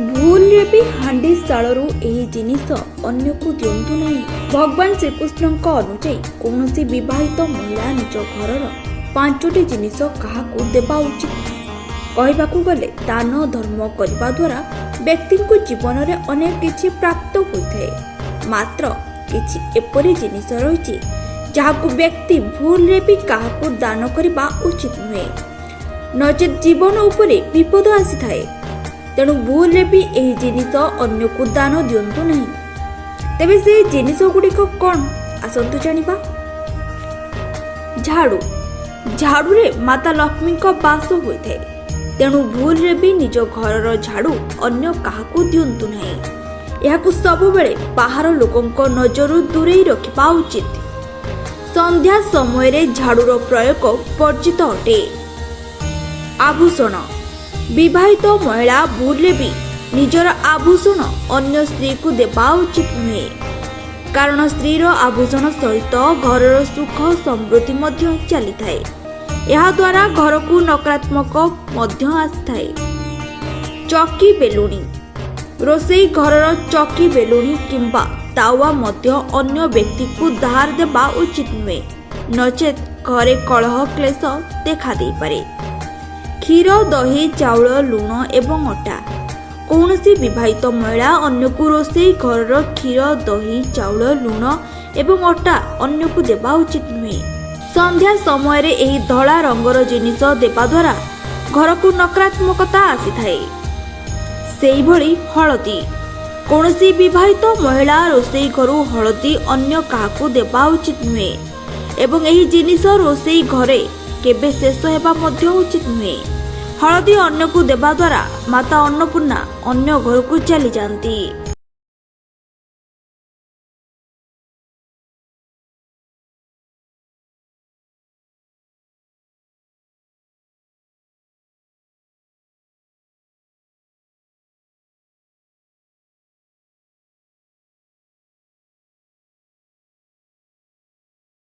ଭୁଲରେ ବି ହାଣ୍ଡି ଶାଳରୁ ଏହି ଜିନିଷ ଅନ୍ୟକୁ ଦିଅନ୍ତୁ ନାହିଁ। ଭଗବାନ ଶ୍ରୀକୃଷ୍ଣଙ୍କ ଅନୁଯାୟୀ କୌଣସି ବିବାହିତ ମହିଳା ନିଜ ଘରର 5ଟି ଜିନିଷ କାହାକୁ ଦେବା ଉଚିତ। କହିବାକୁ ଗଲେ ଦାନ ଧର୍ମ କରିବା ଦ୍ୱାରା ବ୍ୟକ୍ତିଙ୍କୁ ଜୀବନରେ ଅନେକ କିଛି ପ୍ରାପ୍ତ ହୋଇଥାଏ। ମାତ୍ର କିଛି ଏପରି ଜିନିଷ ରହିଛି ଯାହାକୁ ବ୍ୟକ୍ତି ଭୁଲରେ ବି କାହାକୁ ଦାନ କରିବା ଉଚିତ ନୁହେଁ, ନଚେତ୍ ଜୀବନ ଉପରେ ବିପଦ ଆସିଥାଏ। ତେଣୁ ଭୁଲରେ ବି ଏହି ଜିନିଷ ଅନ୍ୟକୁ ଦାନ ଦିଅନ୍ତୁ ନାହିଁ। ତେବେ ସେହି ଜିନିଷ ଗୁଡ଼ିକ କ'ଣ? ଆସନ୍ତୁ ଜାଣିବା। ଝାଡ଼ୁ। ଝାଡ଼ୁରେ ମାତା ଲକ୍ଷ୍ମୀଙ୍କ ବାସ ହୋଇଥାଏ। ତେଣୁ ଭୁଲରେ ବି ନିଜ ଘରର ଝାଡ଼ୁ ଅନ୍ୟ କାହାକୁ ଦିଅନ୍ତୁ ନାହିଁ। ଏହାକୁ ସବୁବେଳେ ବାହାର ଲୋକଙ୍କ ନଜରରୁ ଦୂରେଇ ରଖିବା ଉଚିତ। ସନ୍ଧ୍ୟା ସମୟରେ ଝାଡ଼ୁର ପ୍ରୟୋଗ ବର୍ଜିତ ଅଟେ। ଆଭୂଷଣ। ବିବାହିତ ମହିଳା ଭୁଲରେ ବି ନିଜର ଆଭୂଷଣ ଅନ୍ୟ ସ୍ତ୍ରୀକୁ ଦେବା ଉଚିତ ନୁହେଁ, କାରଣ ସ୍ତ୍ରୀର ଆଭୂଷଣ ସହିତ ଘରର ସୁଖ ସମୃଦ୍ଧି ମଧ୍ୟ ଚାଲିଥାଏ। ଏହାଦ୍ୱାରା ଘରକୁ ନକାରାତ୍ମକ ମଧ୍ୟ ଆସିଥାଏ। ଚକି ବେଲୁଣି। ରୋଷେଇ ଘରର ଚକି ବେଲୁଣି କିମ୍ବା ତାୱା ମଧ୍ୟ ଅନ୍ୟ ବ୍ୟକ୍ତିକୁ ଧାର ଦେବା ଉଚିତ ନୁହେଁ, ନଚେତ୍ ଘରେ କଳହ କ୍ଲେଶ ଦେଖା ଦେଇପାରେ। କ୍ଷୀର, ଦହି, ଚାଉଳ, ଲୁଣ ଏବଂ ଅଟା। କୌଣସି ବିବାହିତ ମହିଳା ଅନ୍ୟକୁ ରୋଷେଇ ଘରର କ୍ଷୀର, ଦହି, ଚାଉଳ, ଲୁଣ ଏବଂ ଅଟା ଅନ୍ୟକୁ ଦେବା ଉଚିତ ନୁହେଁ। ସନ୍ଧ୍ୟା ସମୟରେ ଏହି ଧଳା ରଙ୍ଗର ଜିନିଷ ଦେବା ଦ୍ୱାରା ଘରକୁ ନକାରାତ୍ମକତା ଆସିଥାଏ। ସେହିଭଳି ହଳଦୀ। କୌଣସି ବିବାହିତ ମହିଳା ରୋଷେଇ ଘରୁ ହଳଦୀ ଅନ୍ୟ କାହାକୁ ଦେବା ଉଚିତ ନୁହେଁ ଏବଂ ଏହି ଜିନିଷ ରୋଷେଇ ଘରେ କେବେ ଶେଷ ହେବା ମଧ୍ୟ ଉଚିତ ନୁହେଁ। ହଳଦୀ ଅନ୍ୟକୁ ଦେବା ଦ୍ୱାରା ମାତା ଅନ୍ନପୂର୍ଣ୍ଣା ଅନ୍ୟ ଘରକୁ ଚାଲିଯାଆନ୍ତି।